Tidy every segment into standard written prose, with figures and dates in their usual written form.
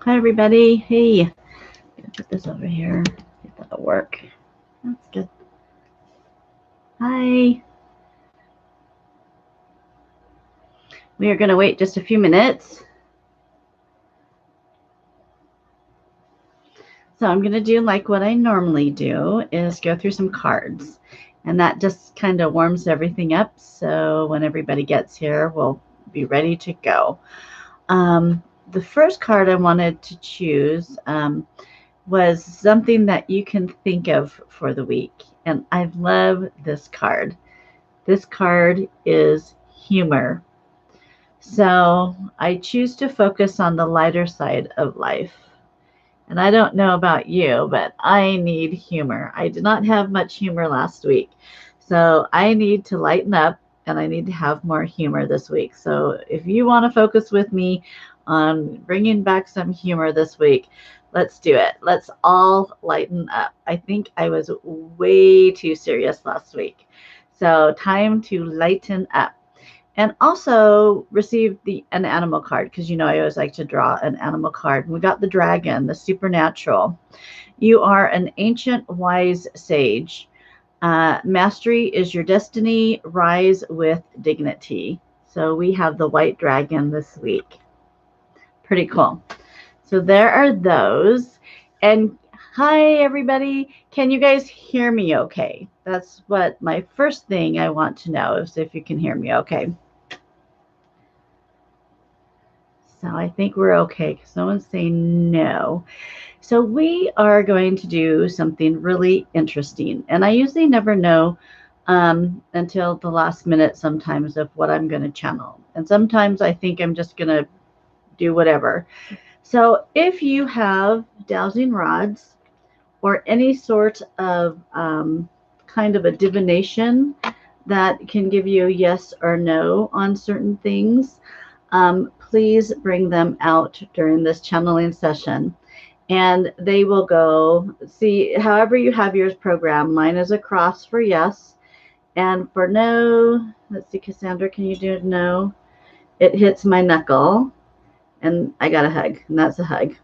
Hi, everybody. Hey, put this over here. If that'll work. That's good. Hi. We are going to wait just a few minutes. So I'm going to do like what I normally do is go through some cards. And that just kind of warms everything up. So when everybody gets here, we'll be ready to go. The first card I wanted to choose was something that you can think of for the week. And I love this card. This card is humor. So I choose to focus on the lighter side of life. And I don't know about you, but I need humor. I did not have much humor last week. So I need to lighten up and I need to have more humor this week. So if you want to focus with me on bringing back some humor this week, let's do it. Let's all lighten up. I think I was way too serious last week. So time to lighten up. And also received an animal card because I always like to draw an animal card. And we got the dragon, the supernatural. You are an ancient wise sage. Mastery is your destiny. Rise with dignity. So we have the white dragon this week. Pretty cool. So there are those. And hi, everybody. Can you guys hear me okay? That's what my first thing I want to know is if you can hear me okay. So I think we're okay because no one's saying no. So we are going to do something really interesting. And I usually never know until the last minute sometimes of what I'm going to channel. And sometimes I think I'm just going to do whatever. So if you have dowsing rods or any sort of kind of a divination that can give you a yes or no on certain things, please bring them out during this channeling session. And they will go, see, however you have yours programmed. Mine is a cross for yes. And for no, let's see, Cassandra, can you do no? It hits my knuckle. And I got a hug, and that's a hug.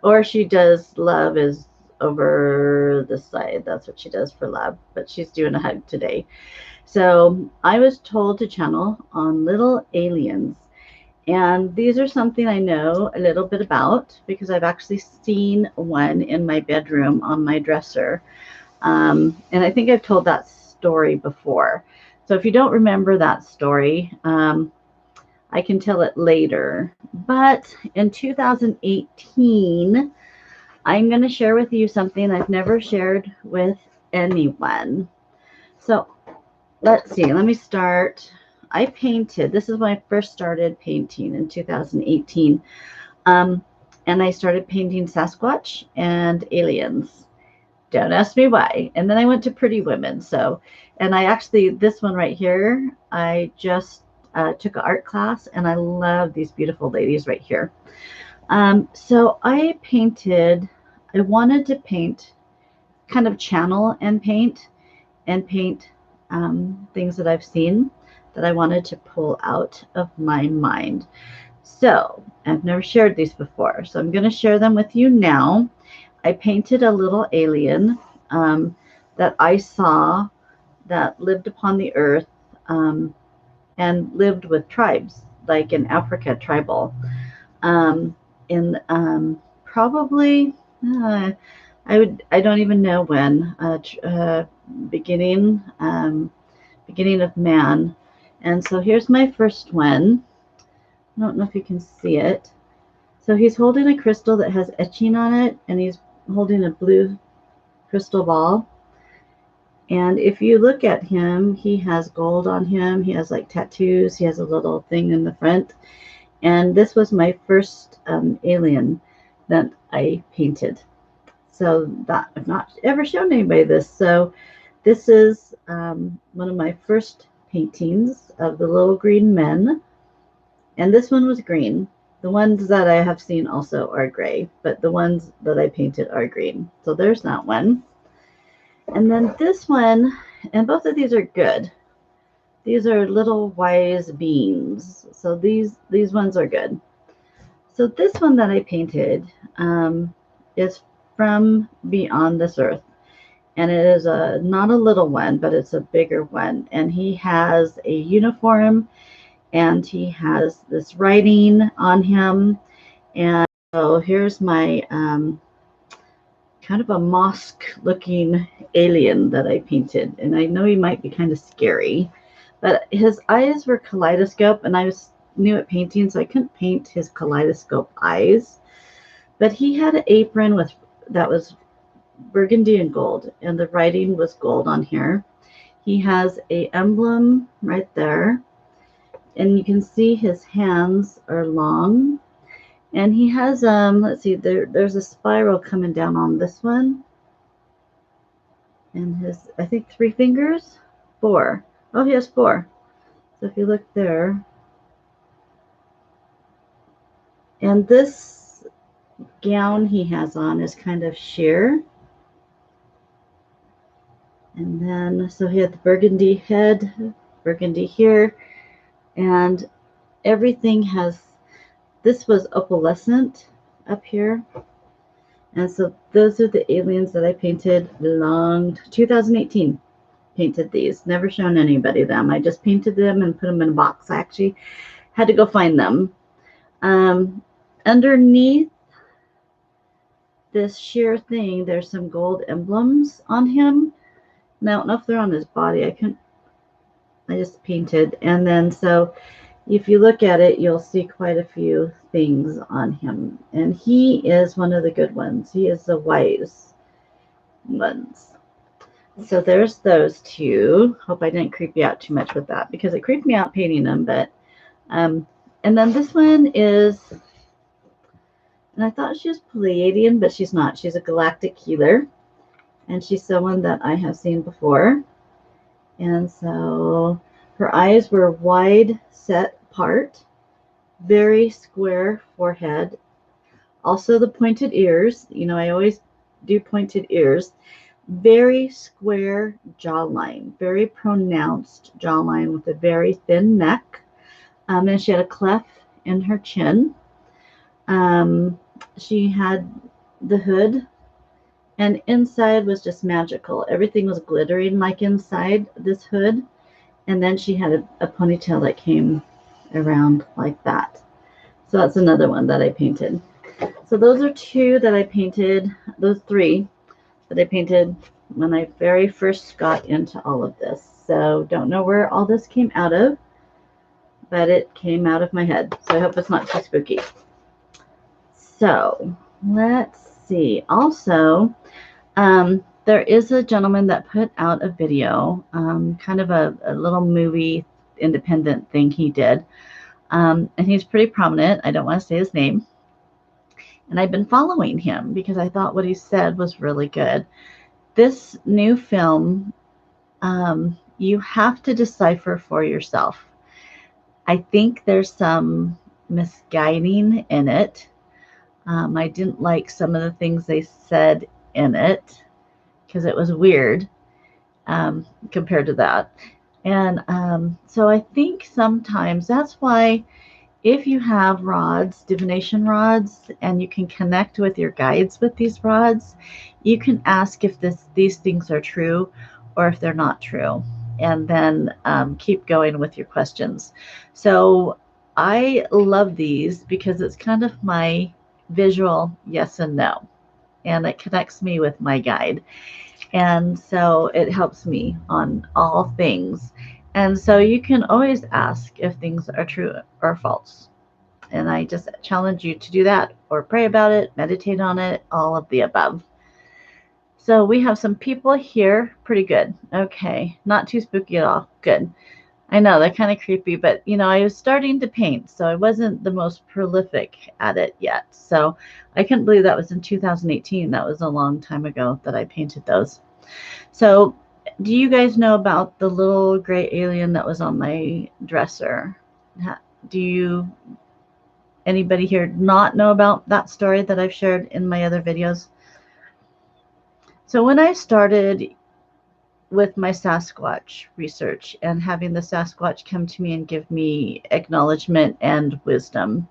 Or she does love is over the side. That's what she does for love. But she's doing a hug today. So I was told to channel on little aliens. And these are something I know a little bit about because I've actually seen one in my bedroom on my dresser. And I think I've told that story before. So if you don't remember that story, I can tell it later. But in 2018, I'm going to share with you something I've never shared with anyone. So let's see, let me start. I painted, this is when I first started painting in 2018. And I started painting Sasquatch and aliens. Don't ask me why. And then I went to Pretty Women. So, and I actually, this one right here, I just took an art class and I love these beautiful ladies right here. So I painted, I wanted to paint, kind of channel and paint things that I've seen that I wanted to pull out of my mind. So I've never shared these before, so I'm going to share them with you now. I painted a little alien that I saw that lived upon the earth and lived with tribes, like in Africa, tribal. In probably, I don't even know when, beginning of man. And so here's my first one. I don't know if you can see it. So he's holding a crystal that has etching on it, and he's holding a blue crystal ball. And if you look at him, he has gold on him. He has like tattoos. He has a little thing in the front. And this was my first alien that I painted. So that I've not ever shown anybody this. So this is one of my first paintings of the little green men. And this one was green. The ones that I have seen also are gray, but the ones that I painted are green. So there's that one. And then this one, and both of these are good. These are little wise beings. So these ones are good. So this one that I painted is from Beyond This Earth. And it is not a little one, but it's a bigger one. And he has a uniform and he has this writing on him. And so here's my kind of a mosque looking alien that I painted. And I know he might be kind of scary, but his eyes were kaleidoscope, and I was new at painting, so I couldn't paint his kaleidoscope eyes. But he had an apron with that was burgundy and gold, and the writing was gold on here. He has a emblem right there, and you can see his hands are long. And he has let's see, there's a spiral coming down on this one. And his, I think 3 fingers? 4. Oh, he has 4. So if you look there. And this gown he has on is kind of sheer. And then, so he had the burgundy head, burgundy here, and everything has, this was opalescent up here. And so those are the aliens that I painted 2018. Painted these, never shown anybody them. I just painted them and put them in a box. I actually had to go find them. Underneath this sheer thing, there's some gold emblems on him. And I don't know if they're on his body. I just painted. And then so if you look at it, you'll see quite a few things on him. And he is one of the good ones. He is the wise ones. So there's those two. Hope I didn't creep you out too much with that, because it creeped me out painting them. But and then this one is, and I thought she was Pleiadian, but she's not. She's a galactic healer, and she's someone that I have seen before. And so her eyes were wide set apart, very square forehead. Also the pointed ears. You know, I always do pointed ears. Very square jawline, very pronounced jawline with a very thin neck. And she had a cleft in her chin. She had the hood, and inside was just magical. Everything was glittering like inside this hood. And then she had a ponytail that came around like that. So that's another one that I painted. So those are 2 that I painted, those 3 that I painted when I very first got into all of this. So don't know where all this came out of, but it came out of my head. So I hope it's not too spooky. So let's see. Also, there is a gentleman that put out a video, kind of a little movie independent thing he did. And he's pretty prominent. I don't want to say his name. And I've been following him because I thought what he said was really good. This new film, you have to decipher for yourself. I think there's some misguiding in it. I didn't like some of the things they said in it because it was weird compared to that. And so I think sometimes that's why, if you have rods, divination rods, and you can connect with your guides with these rods, you can ask if these things are true or if they're not true, and then keep going with your questions. So I love these because it's kind of my visual yes and no, and it connects me with my guide. And so it helps me on all things. And so you can always ask if things are true or false. And I just challenge you to do that, or pray about it, meditate on it, all of the above. So we have some people here. Pretty good. Okay. Not too spooky at all. Good. I know they're kind of creepy, but you know, I was starting to paint, so I wasn't the most prolific at it yet. So I couldn't believe that was in 2018. That was a long time ago that I painted those. So do you guys know about the little gray alien that was on my dresser? Do anybody here not know about that story that I've shared in my other videos? So when I started with my Sasquatch research and having the Sasquatch come to me and give me acknowledgement and wisdom,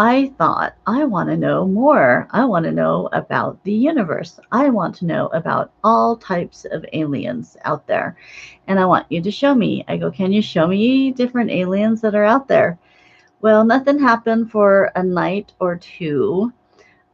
I thought, I want to know more. I want to know about the universe. I want to know about all types of aliens out there. And I want you to show me. I go, can you show me different aliens that are out there? Well, nothing happened for a night or two,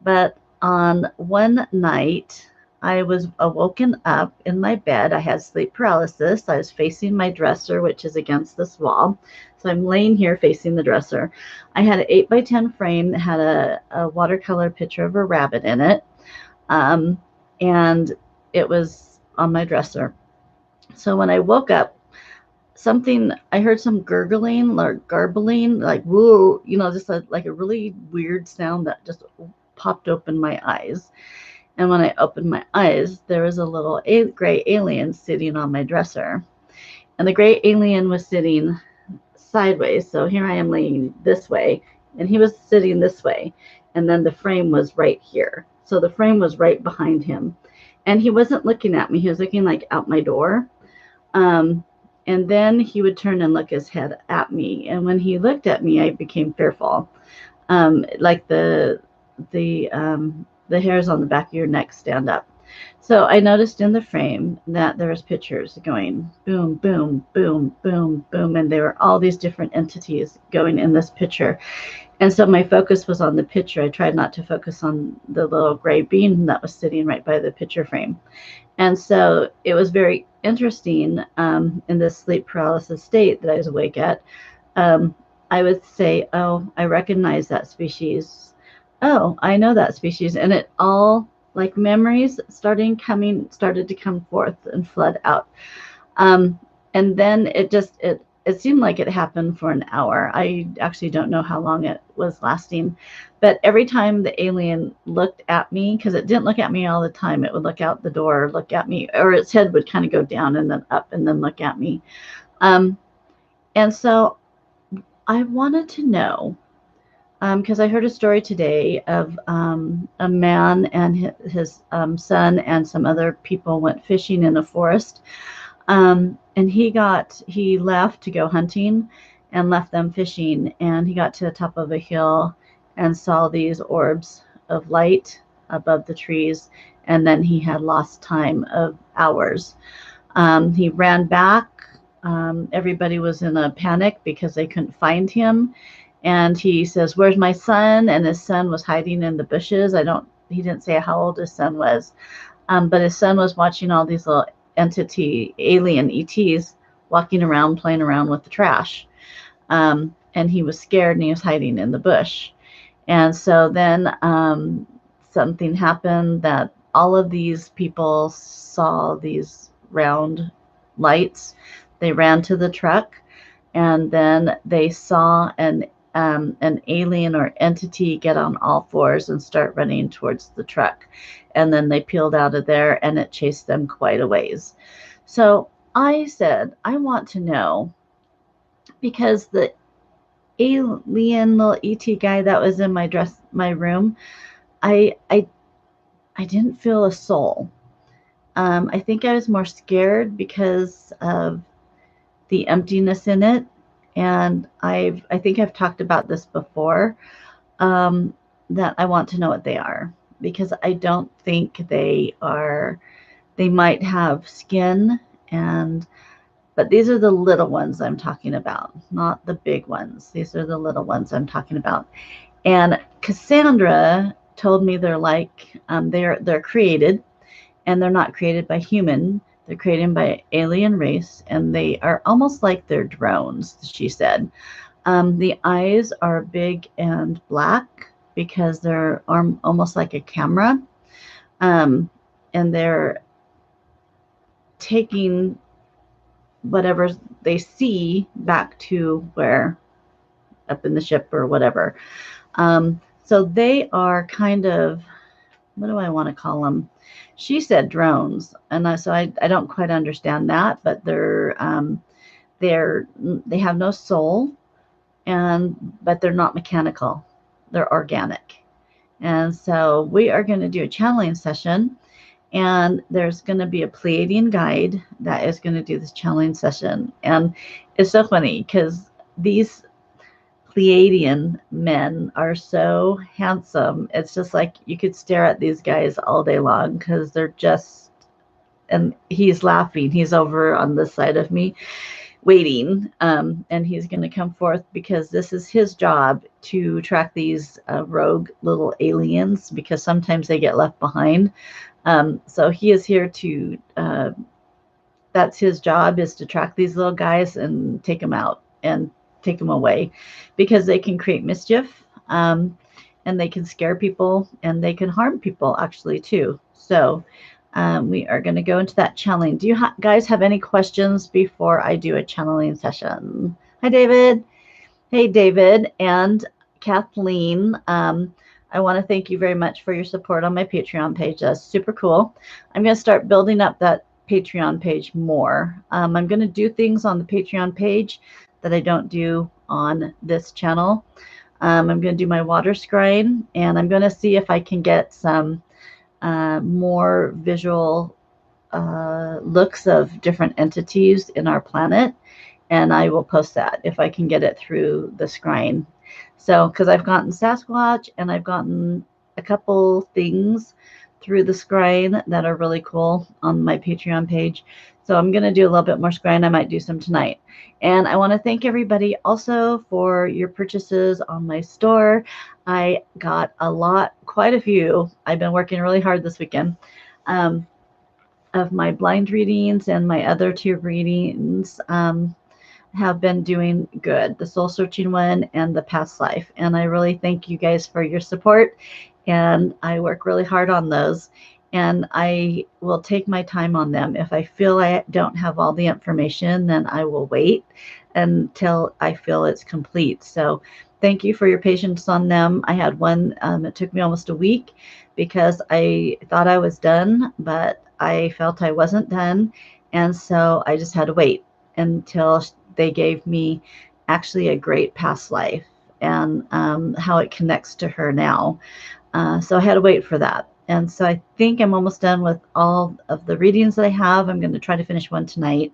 but on one night, I was awoken up in my bed. I had sleep paralysis. I was facing my dresser, which is against this wall. So I'm laying here facing the dresser. I had an 8 by 10 frame that had a watercolor picture of a rabbit in it. Um, and it was on my dresser. So when I woke up, I heard some gurgling or garbling, like whoa, just like a really weird sound that just popped open my eyes. And when I opened my eyes, there was a little gray alien sitting on my dresser. And the gray alien was sitting sideways. So here I am laying this way, and he was sitting this way. And then the frame was right here. So the frame was right behind him. And he wasn't looking at me. He was looking like out my door. And then he would turn and look his head at me. And when he looked at me, I became fearful. Like the hairs on the back of your neck stand up. So I noticed in the frame that there was pictures going boom, boom, boom, boom, boom, and there were all these different entities going in this picture. And so my focus was on the picture. I tried not to focus on the little gray bean that was sitting right by the picture frame. And so it was very interesting in this sleep paralysis state that I was awake at. I would say, oh, I recognize that species. Oh, I know that species. And it all, like memories started to come forth and flood out. And then it seemed like it happened for an hour. I actually don't know how long it was lasting. But every time the alien looked at me, because it didn't look at me all the time, it would look out the door, look at me, or its head would kind of go down and then up and then look at me. And so I wanted to know, because I heard a story today of a man and his son and some other people went fishing in a forest. And he left to go hunting and left them fishing. And he got to the top of a hill and saw these orbs of light above the trees. And then he had lost time of hours. He ran back. Everybody was in a panic because they couldn't find him. And he says, "Where's my son?" And his son was hiding in the bushes. He didn't say how old his son was. But his son was watching all these little alien ETs walking around, playing around with the trash. And he was scared and he was hiding in the bush. And so then something happened that all of these people saw these round lights. They ran to the truck, and then they saw an alien or entity get on all fours and start running towards the truck. And then they peeled out of there and it chased them quite a ways. So I said, I want to know, because the alien little ET guy that was in my room, I didn't feel a soul. I think I was more scared because of the emptiness in it. And I think I've talked about this before, that I want to know what they are, because I don't think they might have skin, but these are the little ones I'm talking about, not the big ones. These are the little ones I'm talking about. And Cassandra told me they're like, they're created, and they're not created by human. They're created by alien race, and they are almost like they're drones, she said. The eyes are big and black because they're almost like a camera. And they're taking whatever they see back to where, up in the ship or whatever. So they are kind of, what do I want to call them? She said drones, and so I don't quite understand that, but they have no soul, but they're not mechanical. They're organic. And so we are going to do a channeling session, and there's going to be a Pleiadian guide that is going to do this channeling session. And it's so funny because these Pleiadian men are so handsome. It's just like you could stare at these guys all day long because they're just, and he's laughing. He's over on this side of me waiting, and he's going to come forth because this is his job to track these rogue little aliens because sometimes they get left behind. So he is here to, that's his job, is to track these little guys and take them out and take them away because they can create mischief, and they can scare people and they can harm people actually too. So we are going to go into that channeling. Do you guys have any questions before I do a channeling session? Hi, David. Hey, David and Kathleen. I want to thank you very much for your support on my Patreon page. That's super cool. I'm going to start building up that Patreon page more. I'm going to do things on the Patreon page that I don't do on this channel. I'm going to do my water scrying, and I'm going to see if I can get some more visual looks of different entities in our planet, and I will post that if I can get it through the scrying. So, because I've gotten Sasquatch and I've gotten a couple things through the scrying that are really cool on my Patreon page. So I'm going to do a little bit more scrying. I might do some tonight. And I want to thank everybody also for your purchases on my store. I got a lot, quite a few. I've been working really hard this weekend of my blind readings, and my other two readings have been doing good. The soul searching one and the past life. And I really thank you guys for your support. And I work really hard on those. And I will take my time on them. If I feel I don't have all the information, then I will wait until I feel it's complete. So thank you for your patience on them. I had one, it took me almost a week because I thought I was done, but I felt I wasn't done. And so I just had to wait until they gave me actually a great past life and how it connects to her now. So I had to wait for that. And so I think I'm almost done with all of the readings that I have. I'm going to try to finish one tonight.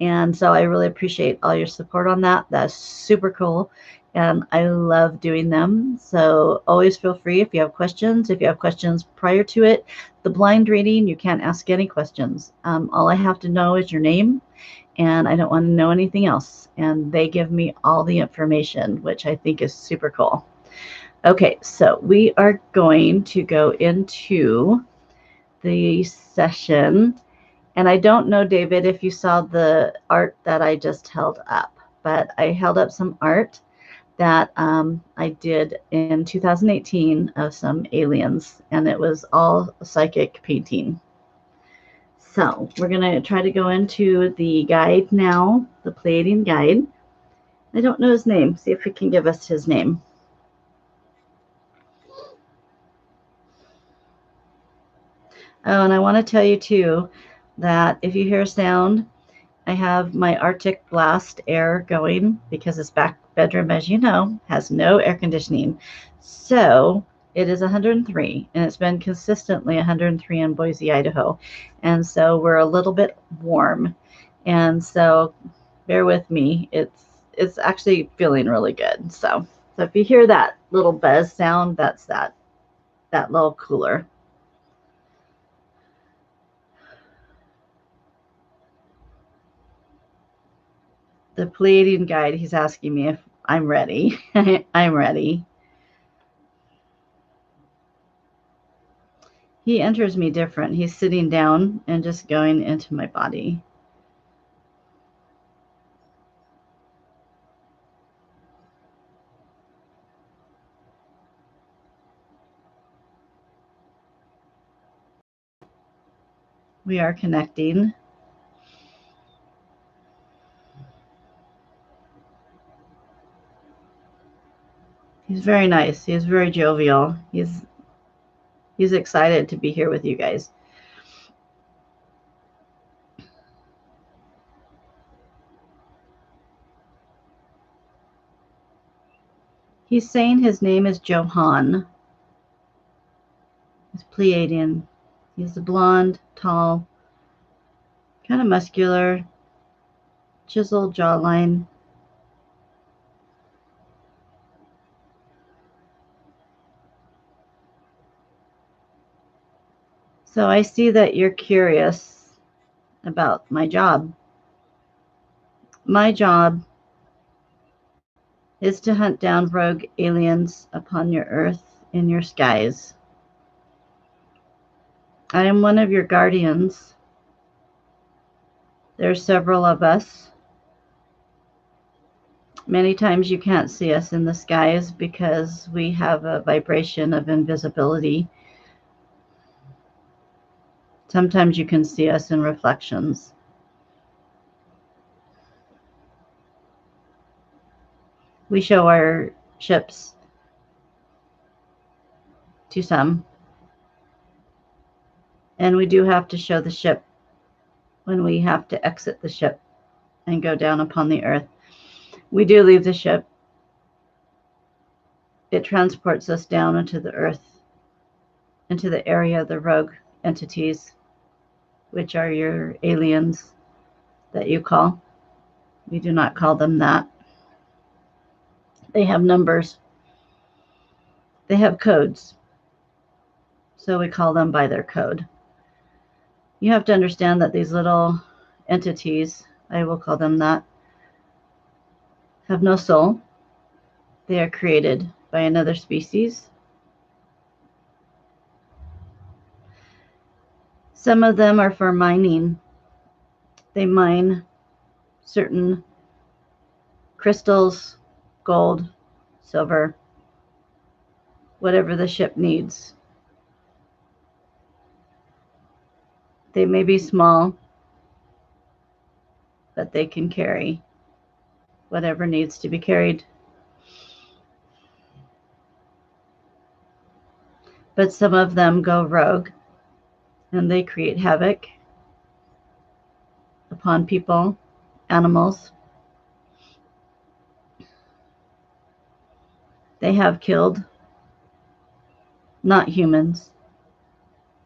And so I really appreciate all your support on that. That's super cool. And I love doing them. So always feel free if you have questions. If you have questions prior to it, the blind reading, you can't ask any questions. All I have to know is your name, and I don't want to know anything else. And they give me all the information, which I think is super cool. Okay, so we are going to go into the session. And I don't know, David, if you saw the art that I just held up, but I held up some art that I did in 2018 of some aliens, and it was all psychic painting. So we're going to try to go into the guide now, the Pleiadian guide. I don't know his name. See if he can give us his name. Oh, and I want to tell you too that if you hear a sound, I have my Arctic blast air going because this back bedroom, as you know, has no air conditioning. So it is 103, and it's been consistently 103 in Boise, Idaho. And so we're a little bit warm. And so bear with me. It's actually feeling really good. So if you hear that little buzz sound, that's that little cooler. The Pleiadian guide, he's asking me if I'm ready. I'm ready. He enters me different. He's sitting down and just going into my body. We are connecting. He's very nice. He's very jovial. He's excited to be here with you guys. He's saying his name is Johan. He's Pleiadian. He's a blonde, tall, kind of muscular, chiseled jawline. So I see that you're curious about my job. My job is to hunt down rogue aliens upon your earth in your skies. I am one of your guardians. There are several of us. Many times you can't see us in the skies because we have a vibration of invisibility. Sometimes you can see us in reflections. We show our ships to some, and we do have to show the ship when we have to exit the ship and go down upon the earth. We do leave the ship. It transports us down into the earth, into the area of the rogue entities, which are your aliens that you call. We do not call them that. They have numbers. They have codes. So we call them by their code. You have to understand that these little entities, I will call them that, have no soul. They are created by another species. Some of them are for mining. They mine certain crystals, gold, silver, whatever the ship needs. They may be small, but they can carry whatever needs to be carried. But some of them go rogue and they create havoc upon people, animals. They have killed, not humans,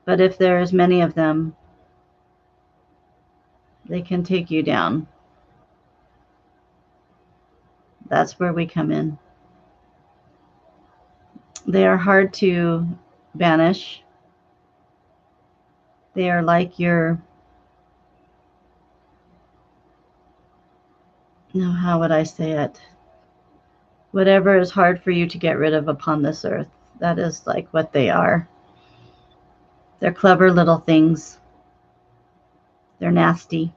but if there is many of them, they can take you down. That's where we come in. They are hard to banish. They are like your, no, how would I say it? Whatever is hard for you to get rid of upon this earth, that is like what they are. They're clever little things. They're nasty.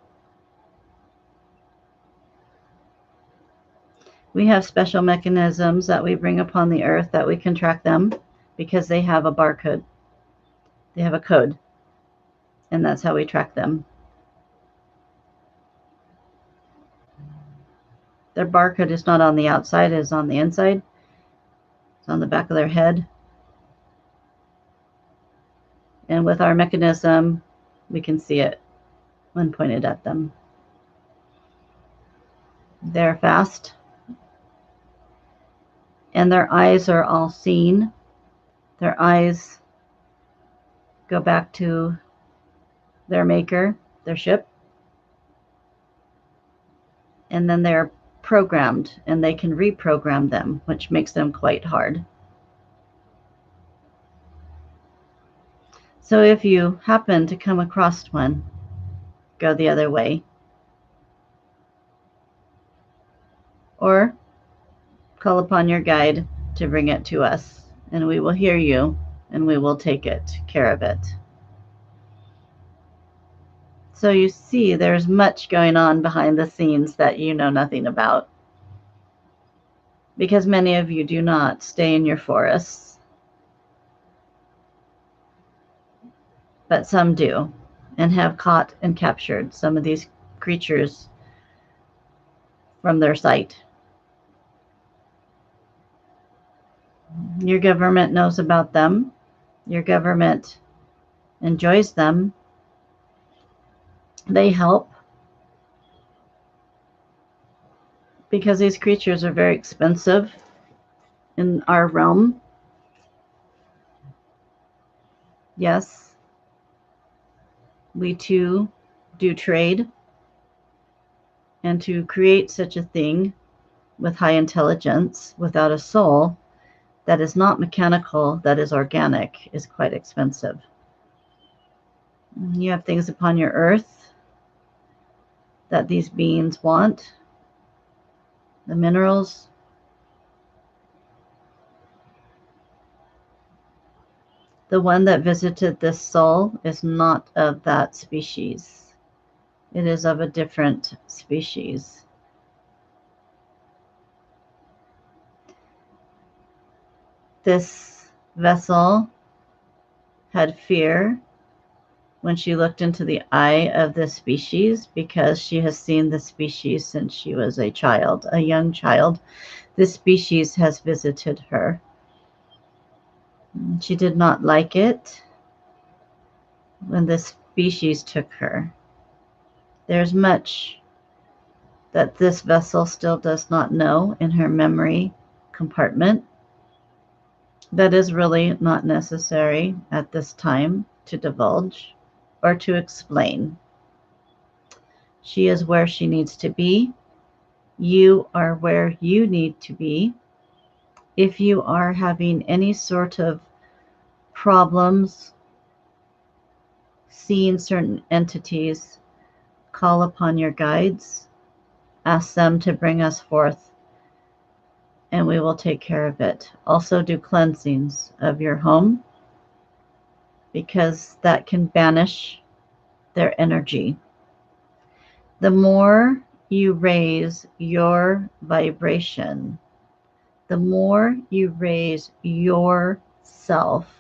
We have special mechanisms that we bring upon the earth that we can track them because they have a barcode. They have a code, and that's how we track them. Their barcode is not on the outside, it is on the inside. It's on the back of their head. And with our mechanism, we can see it when pointed at them. They're fast, and their eyes are all seen. Their eyes go back to their maker, their ship, and then they're programmed, and they can reprogram them, which makes them quite hard. So if you happen to come across one, go the other way. Or call upon your guide to bring it to us, and we will hear you, and we will take care of it. So you see, there's much going on behind the scenes that you know nothing about, because many of you do not stay in your forests, but some do, and have caught and captured some of these creatures from their sight. Your government knows about them. Your government enjoys them. They help because these creatures are very expensive in our realm. Yes, we too do trade, and to create such a thing with high intelligence without a soul that is not mechanical, that is organic, is quite expensive. You have things upon your earth that these beings want, the minerals. The one that visited this soul is not of that species. It is of a different species. This vessel had fear when she looked into the eye of this species because she has seen the species since she was a child, a young child. This species has visited her. She did not like it when this species took her. There's much that this vessel still does not know in her memory compartment that is really not necessary at this time to divulge or to explain. She is where she needs to be. You are where you need to be. If you are having any sort of problems seeing certain entities, call upon your guides, ask them to bring us forth, and we will take care of it. Also, do cleansings of your home because that can banish their energy. The more you raise your vibration, the more you raise yourself,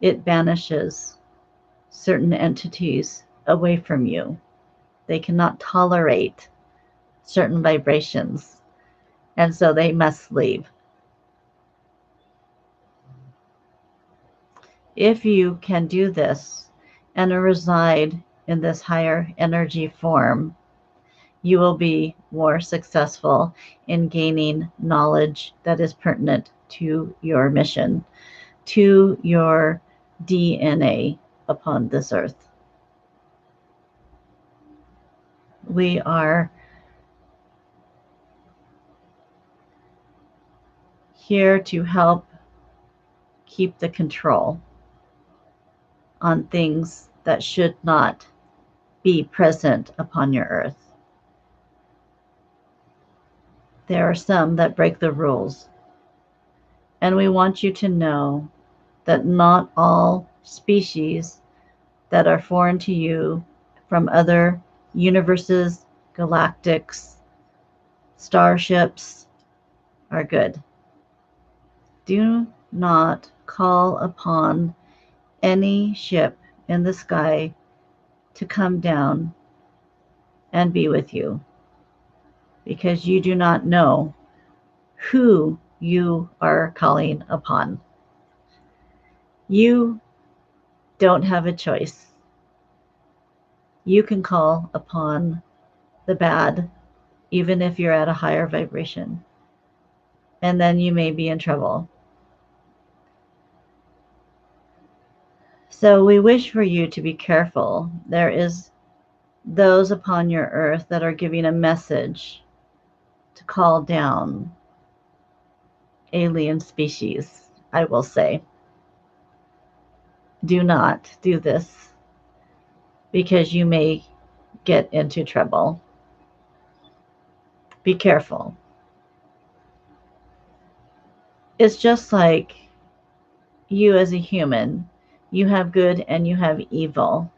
it banishes certain entities away from you. They cannot tolerate certain vibrations, and so they must leave. If you can do this and reside in this higher energy form, you will be more successful in gaining knowledge that is pertinent to your mission, to your DNA upon this earth. We are here to help keep the control on things that should not be present upon your earth. There are some that break the rules, and we want you to know that not all species that are foreign to you from other universes, galactics, starships are good. Do not call upon any ship in the sky to come down and be with you because you do not know who you are calling upon. You don't have a choice. You can call upon the bad even if you're at a higher vibration, and then you may be in trouble. So we wish for you to be careful. There is those upon your earth that are giving a message to call down alien species, I will say. Do not do this because you may get into trouble. Be careful. It's just like you as a human, you have good and you have evil.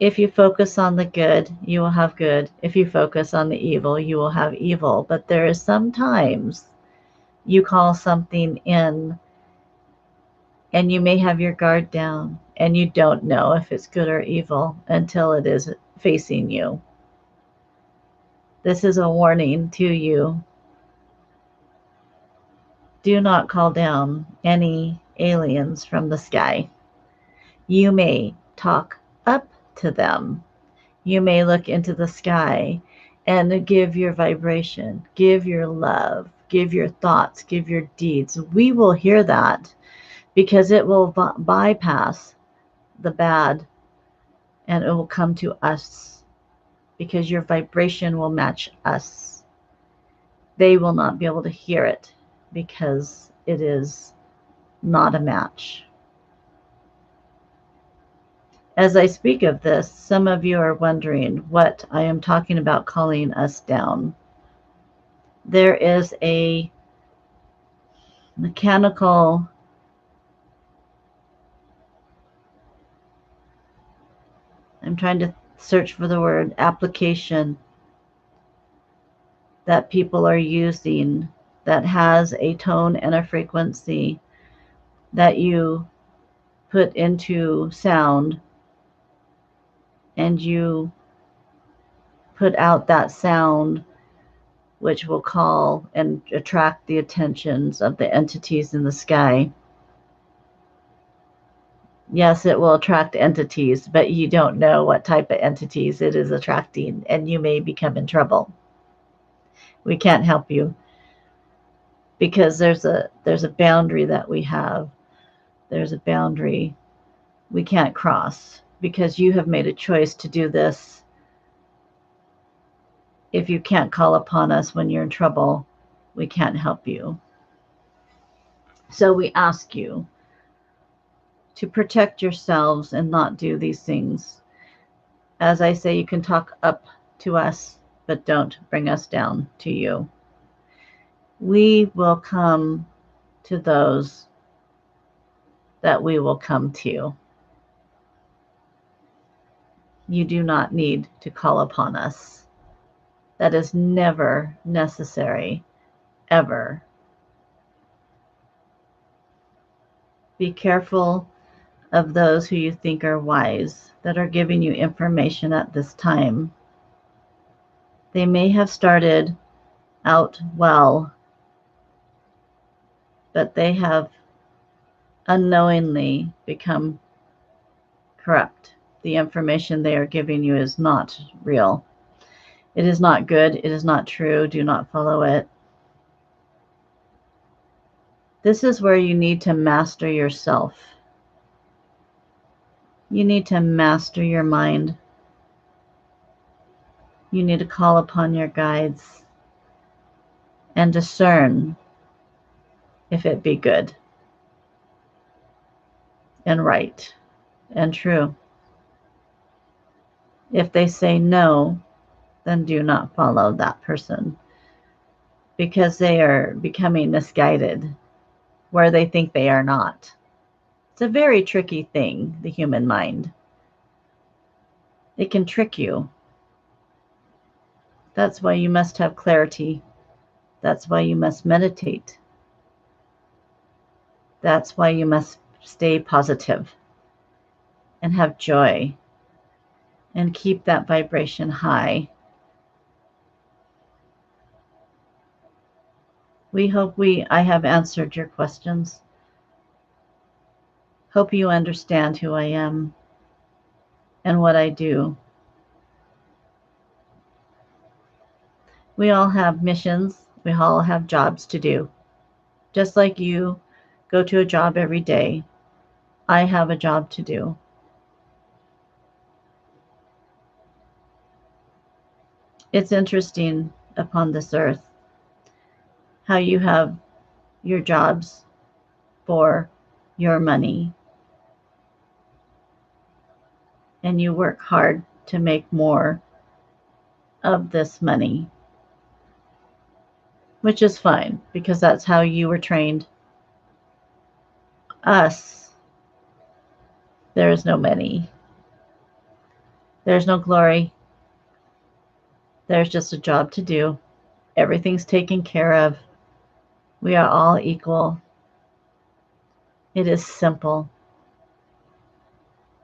If you focus on the good, you will have good. If you focus on the evil, you will have evil. But there is sometimes you call something in and you may have your guard down and you don't know if it's good or evil until it is facing you. This is a warning to you. Do not call down any aliens from the sky. You may talk up to them. You may look into the sky and give your vibration, give your love, give your thoughts, give your deeds. We will hear that because it will bypass the bad and it will come to us because your vibration will match us. They will not be able to hear it because it is not a match. As I speak of this, some of you are wondering what I am talking about calling us down. There is a mechanical I'm trying to search for the word application that people are using that has a tone and a frequency that you put into sound, and you put out that sound, which will call and attract the attentions of the entities in the sky. Yes, it will attract entities, but you don't know what type of entities it is attracting, and you may become in trouble. We can't help you because there's a boundary that we have. There's a boundary we can't cross because you have made a choice to do this. If you can't call upon us when you're in trouble, we can't help you. So we ask you to protect yourselves and not do these things. As I say, you can talk up to us, but don't bring us down to you. We will come to those that we will come to. You do not need to call upon us. That is never necessary, ever. Be careful of those who you think are wise that are giving you information at this time. They may have started out well, but they have unknowingly become corrupt. The information they are giving you is not real. It is not good. It is not true. Do not follow it. This is where you need to master yourself. You need to master your mind. You need to call upon your guides and discern if it be good and right and true. If they say no, then do not follow that person because they are becoming misguided where they think they are not. It's a very tricky thing, the human mind. It can trick you. That's why you must have clarity. That's why you must meditate. That's why you must stay positive and have joy and keep that vibration high. We hope I have answered your questions. Hope you understand who I am and what I do. We all have missions. We all have jobs to do. Just like you go to a job every day, I have a job to do. It's interesting upon this earth how you have your jobs for your money and you work hard to make more of this money, which is fine because that's how you were trained. Us, there is no money. There's no glory. There's just a job to do. Everything's taken care of. We are all equal. It is simple.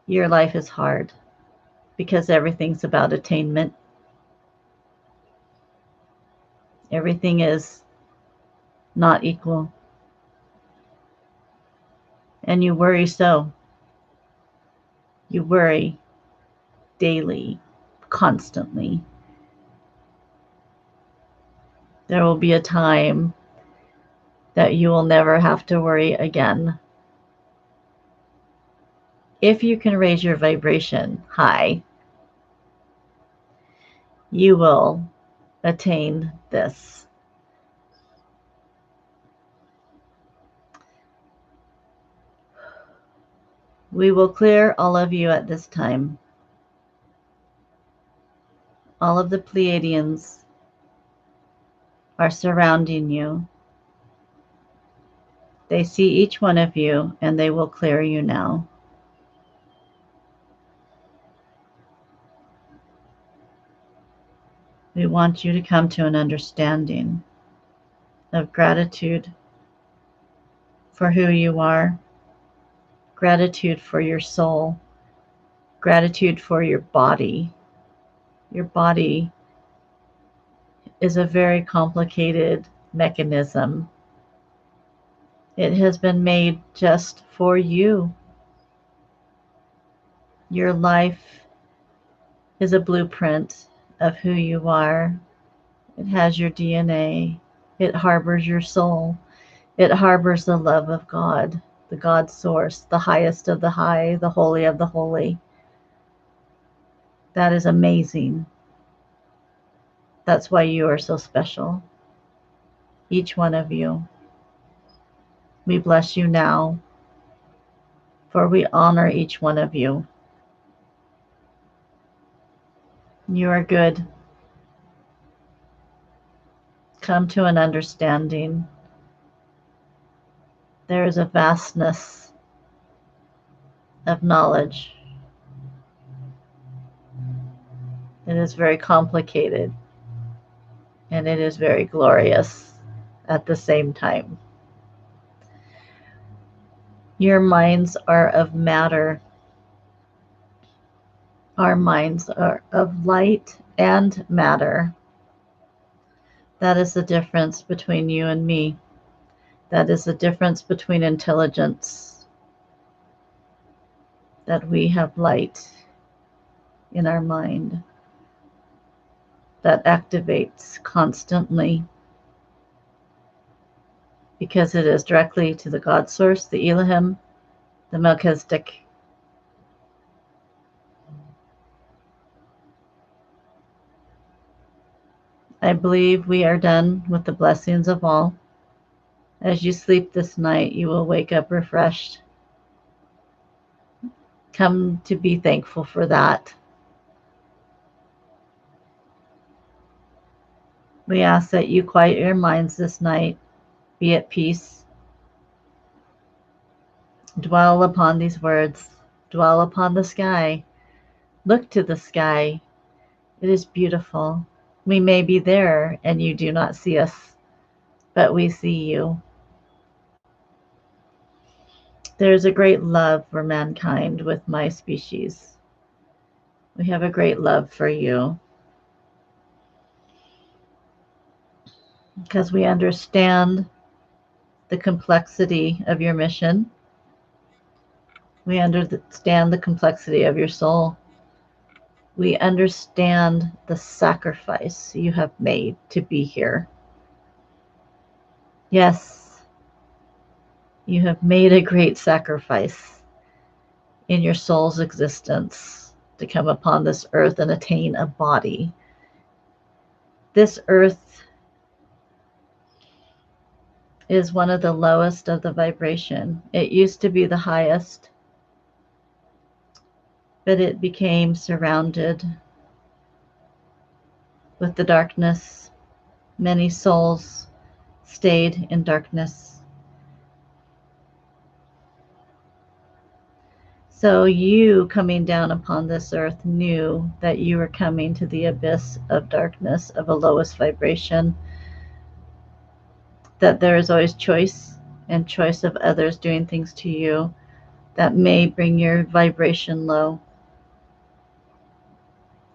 Your life is hard because everything's about attainment. Everything is not equal. And you worry so. You worry daily, constantly. There will be a time that you will never have to worry again. If you can raise your vibration high, you will attain this. We will clear all of you at this time. All of the Pleiadians are surrounding you. They see each one of you, and they will clear you now. We want you to come to an understanding of gratitude for who you are, gratitude for your soul, gratitude for your body. Your body is a very complicated mechanism. It has been made just for you. Your life is a blueprint of who you are. It has your DNA. It harbors your soul. It harbors the love of God, the God source, the highest of the high, the holy of the holy. That is amazing. That's why you are so special. Each one of you. We bless you now, for we honor each one of you. You are good. Come to an understanding. There is a vastness of knowledge. It is very complicated, and it is very glorious at the same time. Your minds are of matter. Our minds are of light and matter. That is the difference between you and me. That is the difference between intelligence. That we have light in our mind that activates constantly because it is directly to the God source, the Elohim, the Melchizedek. I believe we are done with the blessings of all. As you sleep this night, you will wake up refreshed. Come to be thankful for that. We ask that you quiet your minds this night, be at peace, dwell upon these words, dwell upon the sky, look to the sky. It is beautiful. We may be there and you do not see us, but we see you. There is a great love for mankind with my species. We have a great love for you because we understand the complexity of your mission. We understand the complexity of your soul. We understand the sacrifice you have made to be here. Yes, you have made a great sacrifice in your soul's existence to come upon this earth and attain a body. This earth is one of the lowest of the vibration. It used to be the highest, but it became surrounded with the darkness. Many souls stayed in darkness. So you coming down upon this earth knew that you were coming to the abyss of darkness, of a lowest vibration, that there is always choice and choice of others doing things to you that may bring your vibration low.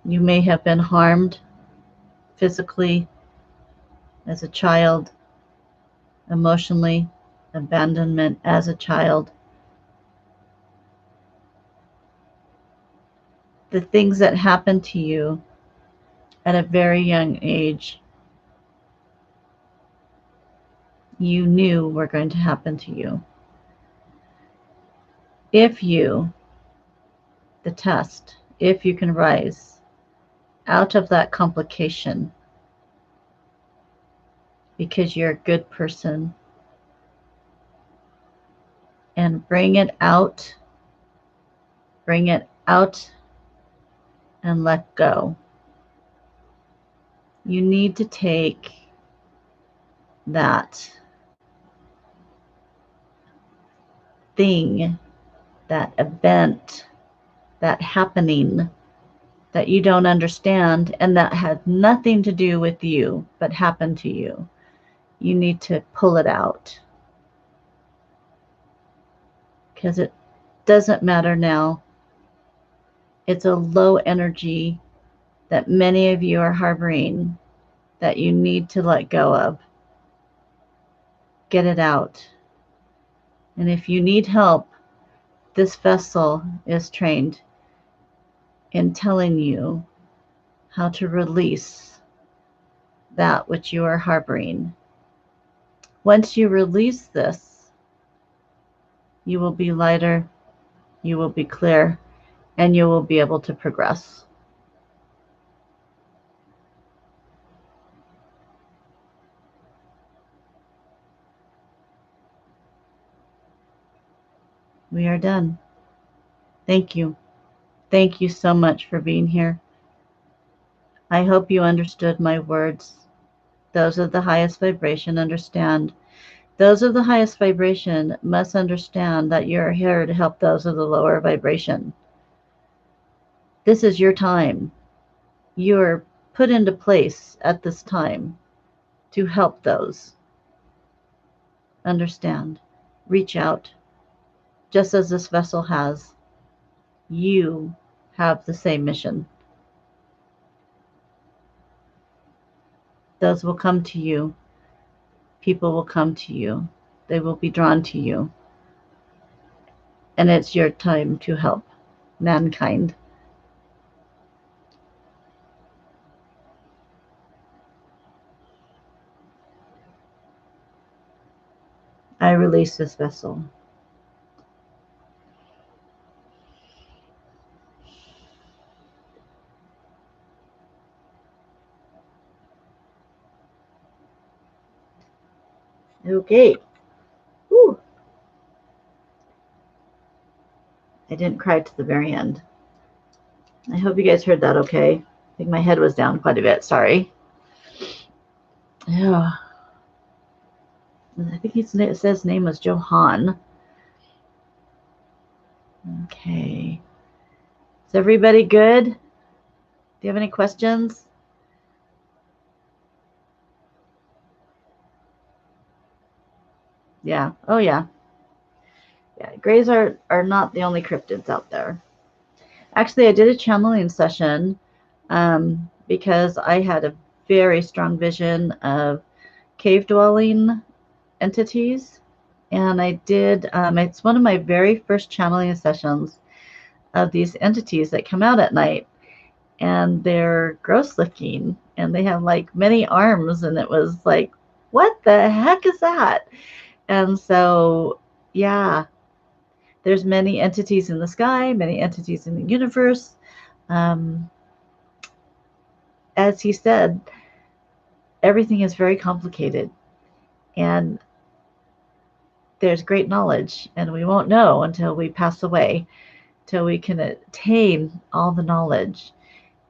You may have been harmed physically as a child, emotionally, abandonment as a child. The things that happened to you at a very young age, you knew were going to happen to you. If you, the test, if you can rise out of that complication because you're a good person and bring it out Bring it out and let go. You need to take that thing, that event, that happening that you don't understand and that had nothing to do with you but happened to you. You need to pull it out because it doesn't matter now. It's a low energy that many of you are harboring that you need to let go of. Get it out. And if you need help, this vessel is trained in telling you how to release that which you are harboring. Once you release this, you will be lighter, you will be clear, and you will be able to progress. We are done. Thank you. Thank you so much for being here. I hope you understood my words. Those of the highest vibration understand. Those of the highest vibration must understand that you're here to help those of the lower vibration. This is your time. You are put into place at this time to help those. Understand. Reach out. Just as this vessel has, you have the same mission. Those will come to you. People will come to you. They will be drawn to you. And it's your time to help mankind. I release this vessel. Okay. Whew. I didn't cry to the very end. I hope you guys heard that okay. I think my head was down quite a bit. Sorry. Yeah. I think it says his name was Johan. Okay. Is everybody good? Do you have any questions? Yeah. Oh, yeah. Yeah. Grays are not the only cryptids out there. Actually, I did a channeling session because I had a very strong vision of cave dwelling entities. And I did, it's one of my very first channeling sessions of these entities that come out at night. And they're gross looking and they have like many arms. And it was like, what the heck is that? And so, yeah, there's many entities in the sky, many entities in the universe. As he said, everything is very complicated. And there's great knowledge, and we won't know until we pass away, till we can attain all the knowledge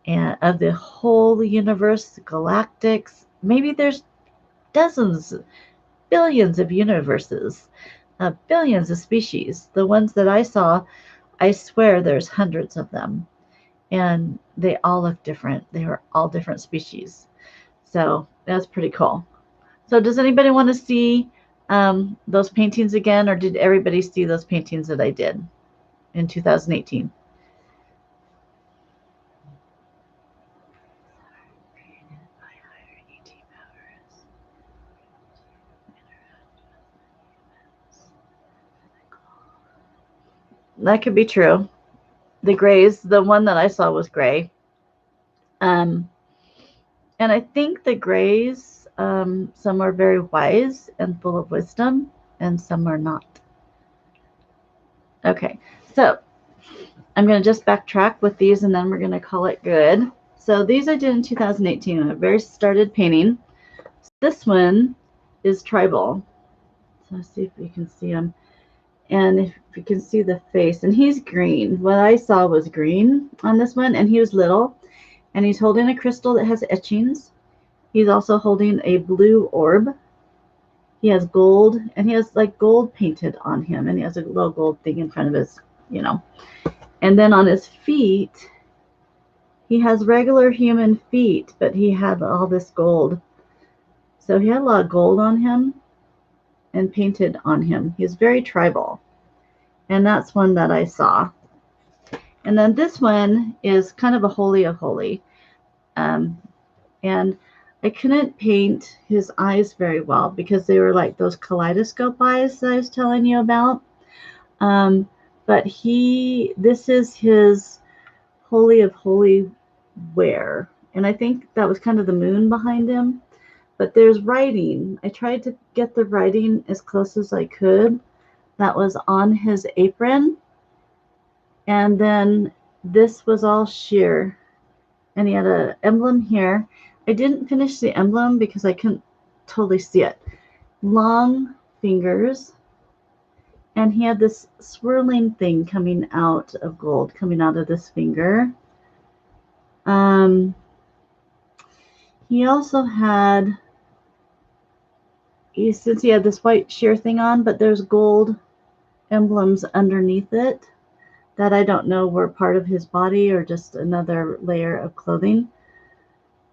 and of the whole universe, galactics. Maybe there's dozens, billions of universes, billions of species. The ones that I saw, I swear there's hundreds of them, and they all look different. They are all different species. So that's pretty cool. So does anybody want to see those paintings again, or did everybody see those paintings that I did in 2018? That could be true. The grays, the one that I saw was gray. And I think the grays, some are very wise and full of wisdom, and some are not. Okay, so I'm going to just backtrack with these, and then we're going to call it good. So these I did in 2018 when I very started painting. This one is tribal. So let's see if we can see them. And if you can see the face, and he's green. What I saw was green on this one, and he was little, and he's holding a crystal that has etchings. He's also holding a blue orb. He has gold, and he has like gold painted on him, and he has a little gold thing in front of his, you know. And then on his feet, he has regular human feet, but he had all this gold. So he had a lot of gold on him and painted on him. He's very tribal. And that's one that I saw. And then this one is kind of a holy of holy. Um, and I couldn't paint his eyes very well because they were like those kaleidoscope eyes that I was telling you about. But this is his holy of holy wear. And I think that was kind of the moon behind him. But there's writing. I tried to get the writing as close as I could. That was on his apron. And then this was all sheer. And he had an emblem here. I didn't finish the emblem because I couldn't totally see it. Long fingers. And he had this swirling thing coming out of gold, coming out of this finger. He also had, since he had this white sheer thing on, but there's gold emblems underneath it that I don't know were part of his body or just another layer of clothing.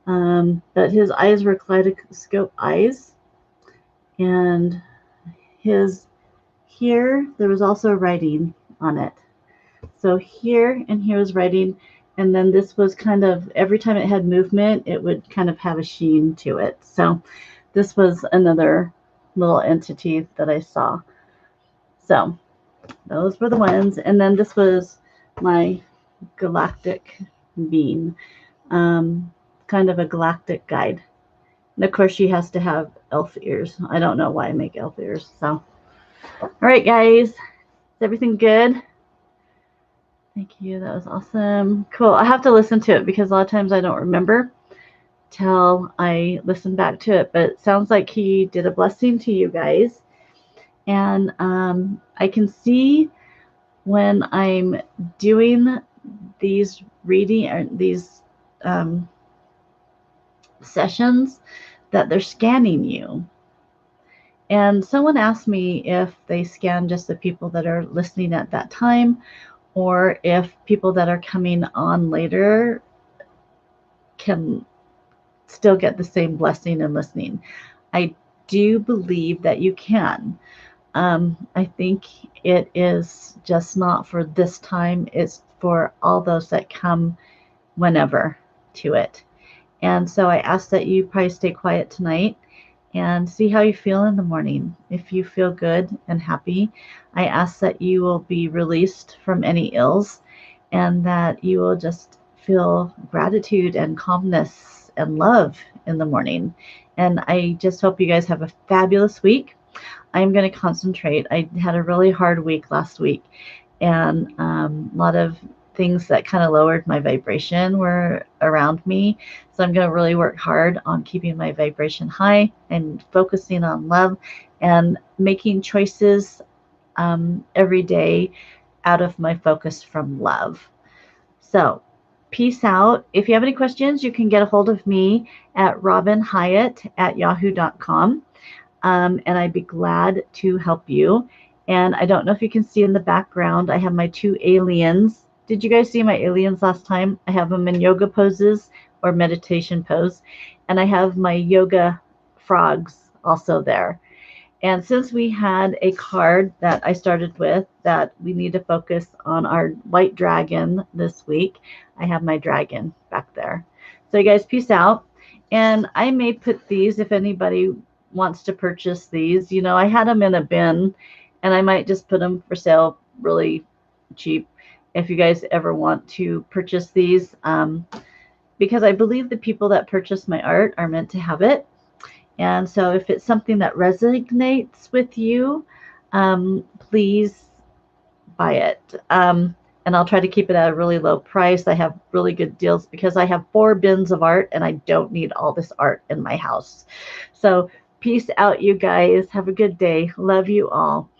But his eyes were kaleidoscope eyes. And here, there was also writing on it. So here and here was writing. And then this was kind of, every time it had movement, it would kind of have a sheen to it. So this was another little entity that I saw. So those were the ones. And then this was my galactic being, kind of a galactic guide. And of course, she has to have elf ears. I don't know why I make elf ears. So, all right, guys, is everything good? Thank you. That was awesome. Cool. I have to listen to it because a lot of times I don't remember till I listen back to it. But it sounds like he did a blessing to you guys. And I can see when I'm doing these reading or these sessions that they're scanning you. And someone asked me if they scan just the people that are listening at that time, or if people that are coming on later can still get the same blessing and listening. I do believe that you can. I think it is just not for this time. It's for all those that come whenever to it. And so I ask that you probably stay quiet tonight and see how you feel in the morning. If you feel good and happy, I ask that you will be released from any ills and that you will just feel gratitude and calmness and love in the morning. And I just hope you guys have a fabulous week. I'm going to concentrate. I had a really hard week last week, and a lot of things that kind of lowered my vibration were around me. So I'm going to really work hard on keeping my vibration high and focusing on love and making choices every day out of my focus from love. So peace out. If you have any questions, you can get a hold of me at robinhyatt@yahoo.com. And I'd be glad to help you. And I don't know if you can see in the background, I have my 2 aliens. Did you guys see my aliens last time? I have them in yoga poses or meditation pose. And I have my yoga frogs also there. And since we had a card that I started with that we need to focus on our white dragon this week, I have my dragon back there. So you guys, peace out. And I may put these if anybody wants to purchase these. You know, I had them in a bin and I might just put them for sale really cheap if you guys ever want to purchase these, because I believe the people that purchase my art are meant to have it. And so if it's something that resonates with you, please buy it. And I'll try to keep it at a really low price. I have really good deals because I have 4 bins of art and I don't need all this art in my house. So peace out, you guys. Have a good day. Love you all.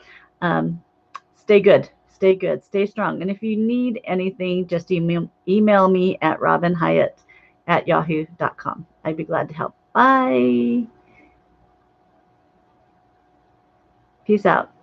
stay good. Stay good. Stay strong. And if you need anything, just email me at robinhyatt@yahoo.com. I'd be glad to help. Bye. Peace out.